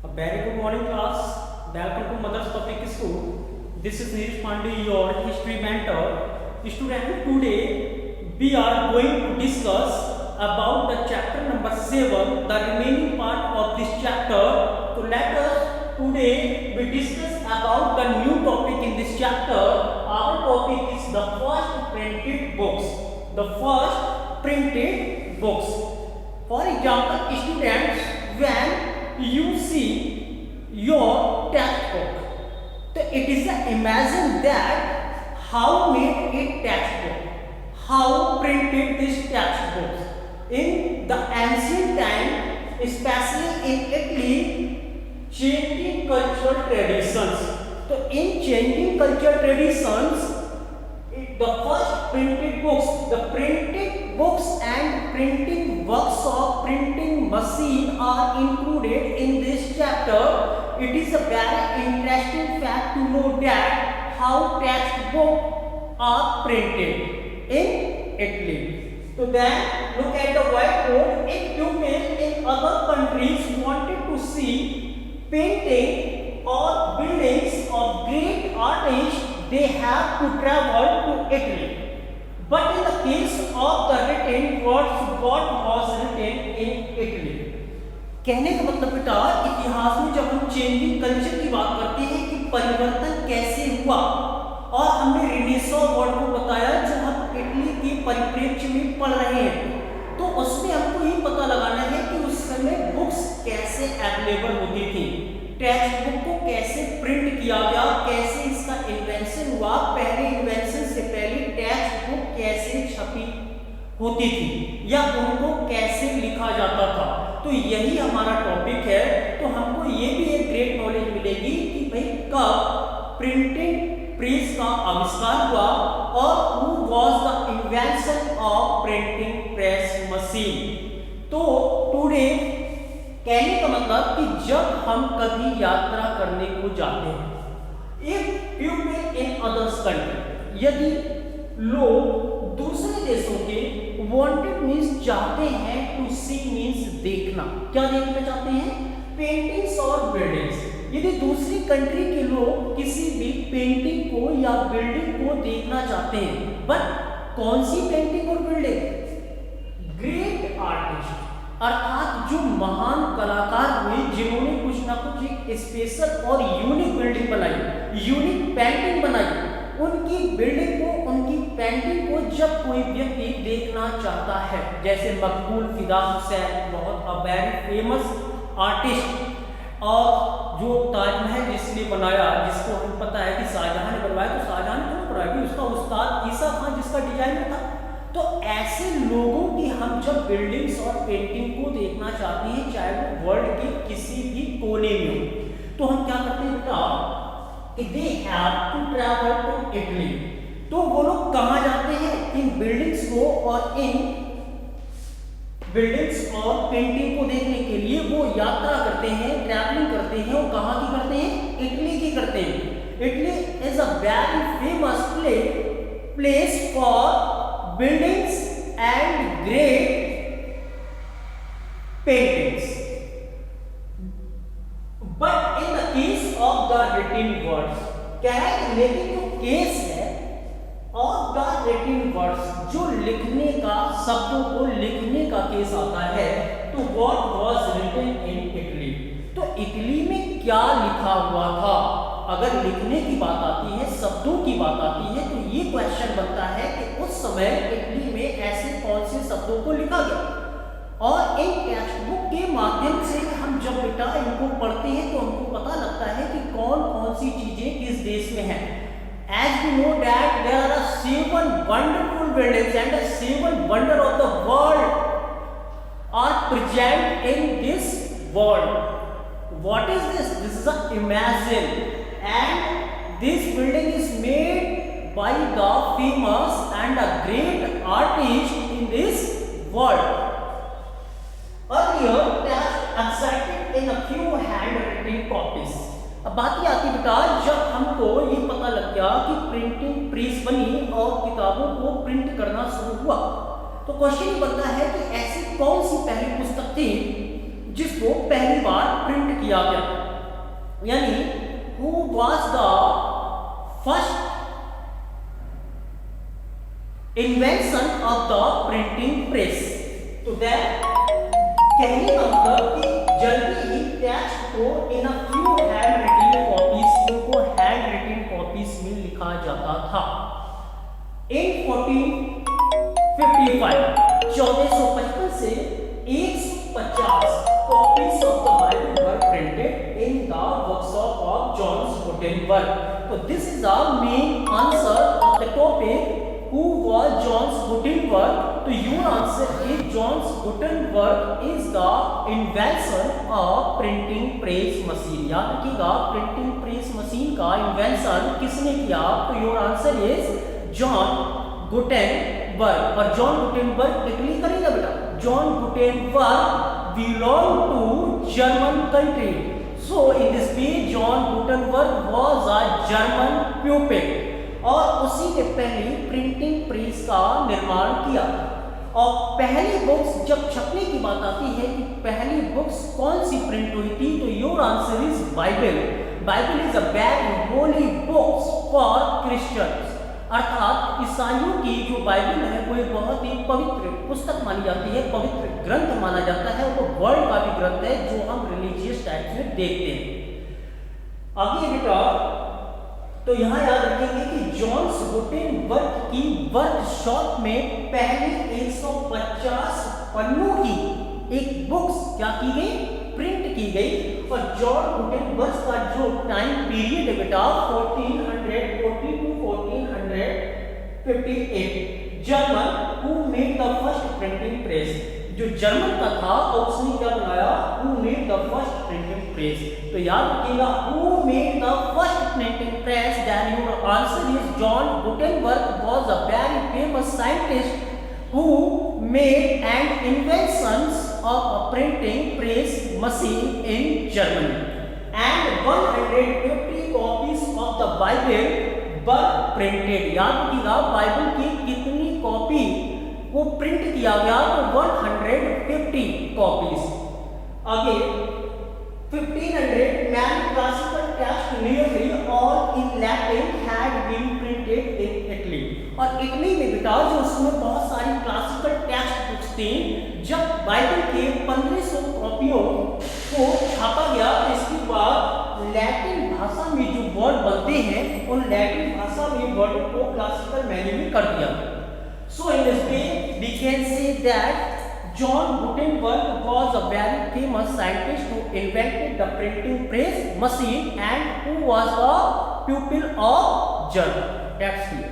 A very good morning class. Welcome to Mother's Public School. This is Neeraj Pandey, your history mentor. Student, today we are going to discuss about the chapter number 7, the remaining part of this chapter. So let us today we discuss about the new topic in this chapter. Our topic is the first printed books. The first printed books. For example, students, when you see your textbook, so it is imagine that how made a textbook, how printed this textbooks in the ancient time, especially in Italy, changing cultural traditions. So in changing cultural traditions, the first printed books, the printed books and printing workshop, printing machine are included in this chapter. It is a very interesting fact to know that how textbooks are printed in Italy. So then look at the whiteboard. If pupils in other countries wanted to see painting or buildings of great artists, they have to travel to Italy. But in the case of the written words, what was written in Italy? कहने का मतलब बेटा, इतिहास में जब हम changing culture की बात करते हैं कि परिवर्तन कैसे हुआ, और हमने रिनेसां वर्ड को बताया जो हम इटली के परिप्रेक्ष्य में पढ़ रहे हैं, तो उसमें हमको ये पता लगाना है कि उस समय बुक्स कैसे अवेलेबल होती थी, टेक्स्ट बुक को कैसे प्रिंट किया गया, कैसे इसका इन्वेंशन हुआ, पहले इन्वेंशन से पहले टेक्स्ट बुक कैसे छपी होती थी या उनको कैसे लिखा जाता था। तो यही हमारा टॉपिक है। तो हमको ये भी एक ग्रेट नॉलेज मिलेगी कि भाई कब प्रिंटिंग प्रेस का आविष्कार हुआ और who was the invention of printing press machine. तो टुडे कहने का मतलब कि जब हम कभी यात्रा करने को जाते हैं, if people in others country, यदि लोग दूसरे देशों के वांटेड मीन्स चाहते हैं, टू सी मीन्स देखना, क्या देखना चाहते हैं? पेंटिंग्स और बिल्डिंग्स। यदि दूसरी कंट्री के लोग किसी भी पेंटिंग को या बिल्डिंग को देखना चाहते हैं, बट कौन सी पेंटिंग और बिल्डिंग? ग्रेट आर्टिस्ट, अर्थात जो महान कलाकार हुए जिन्होंने कुछ ना कुछ एक स्पेशल और यूनिक बिल्डिंग बनाई, यूनिक पेंटिंग बनाई, उनकी बिल्डिंग को, उनकी पेंटिंग को जब कोई व्यक्ति देखना चाहता है, जैसे मकबूल फिदा हुसैन, बहुत अ वेरी फेमस आर्टिस्ट, और जो ताजमहल जिसने बनाया, जिसको हमें पता है कि शाहजहां ने बनवाया, तो शाहजहां ने क्यों बनवाया? उसका उस्ताद ईसा खान जिसका डिजाइनर था। तो ऐसे लोगों की हम जब बिल्डिंग्स और पेंटिंग को देखना चाहते हैं, चाहे वो वर्ल्ड के किसी भी कोने में हो, तो हम क्या करते हैं बेटा? They have to travel to Italy. तो वो लोग कहाँ जाते हैं? इन बिल्डिंग्स को और इन बिल्डिंग्स और पेंटिंग को देखने के लिए वो यात्रा करते हैं, ट्रैवलिंग करते हैं। और कहाँ की करते हैं? इटली की करते हैं। Italy is a very famous place for buildings and great paintings. But in the case of the written words, क्या है? लेकिन जो केस है of the written words, जो लिखने का, शब्दों को लिखने का केस आता है, तो what was written in Italy? तो इटली में क्या लिखा हुआ था? अगर लिखने की बात आती है, शब्दों की बात आती है, तो ये क्वेश्चन बनता है कि उस समय इटली में ऐसे कौन से शब्दों को लिखा गया। और इन टेक्स्ट बुक के माध्यम से हम जब बेटा इनको पढ़ते हैं तो हमको पता लगता है कि कौन कौन सी चीजें किस देश में हैं। As we know that there are 7 wonderful buildings and 7 wonder of the world are present in this world. What is this? This is a imagine, and this building is made by the famous and a great artist in this world. Earlier, they are accepted in a few handwritten copies. अब बात ये आती बेटा, जब हमको ये पता लग गया कि प्रिंटिंग प्रेस बनी और किताबों को प्रिंट करना शुरू हुआ, तो क्वेश्चन बनता है कि ऐसी कौन सी पहली पुस्तक थी जिसको पहली बार प्रिंट किया गया। यानी who was the first invention of the printing press। तो कहने का मतलब कि जल्दी ही टेक्स्ट को in a few hand written copies को हैंड रिटन कॉपीज में लिखा जाता था। इन 1455 से 150 copies of the Bible were printed in the workshop of John Gutenberg. तो this is the main answer of the topic who was John Gutenberg। तो your answer is John Gutenberg is the invention of printing press machine। याद रखिएगा printing press machine का invention किसने किया? तो your answer is John Gutenberg। और John Gutenberg Italy का नहीं था बेटा, John Gutenberg belong to German country। So in this way John Gutenberg was a German pupil और उसी ने पहली प्रिंटिंग प्रेस का निर्माण किया। और पहली बुक्स जब छपने की बात आती है कि पहली बुक्स कौन सी प्रिंट हुई थी, तो your answer is Bible. Bible is a very holy books for Christians, अर्थात ईसाइयों की जो बाइबल है वो एक बहुत ही पवित्र पुस्तक मानी जाती है, पवित्र ग्रंथ माना जाता है। वो वर्ल्ड का भी ग्रंथ है जो हम रिलीजियस टाइप्स में देखते हैं। आगे बेटा तो यहाँ याद रखेंगे कि जॉन गुटेनबर्ग की वर्कशॉप में पहले 150 पन्नों की एक बुक्स क्या की गई? प्रिंट की गई। और जॉन गुटेनबर्ग का जो टाइम पीरियड है बेटा 1440 to 1458। German who made the first printing press, जो जर्मन का था और उसने क्या बनाया? Who made the first printing press. तो याद रखिएगा who made the first printing press, then your answer is John Gutenberg was a very famous scientist who made an inventions of a printing press machine in Germany and 150 copies of the Bible were printed. याद रखिएगा Bible की कितनी copy को print किया गया? तो 150 copies. आगे 1500 many classical text nearly all in Latin had been printed in Italy. और इटली में बेटा जो उसमें बहुत सारी क्लासिकल टेक्स्ट बुक्स थी, जब बाइबल के 1500 कॉपियों को छापा गया तो इसके बाद लैटिन भाषा में जो वर्ड बनते हैं उन लैटिन भाषा में वर्ड को क्लासिकल मैनी में कर दिया गया। So in this way we can say that John Gutenberg was a very famous scientist who invented the printing press machine and who was a pupil of German। That's clear।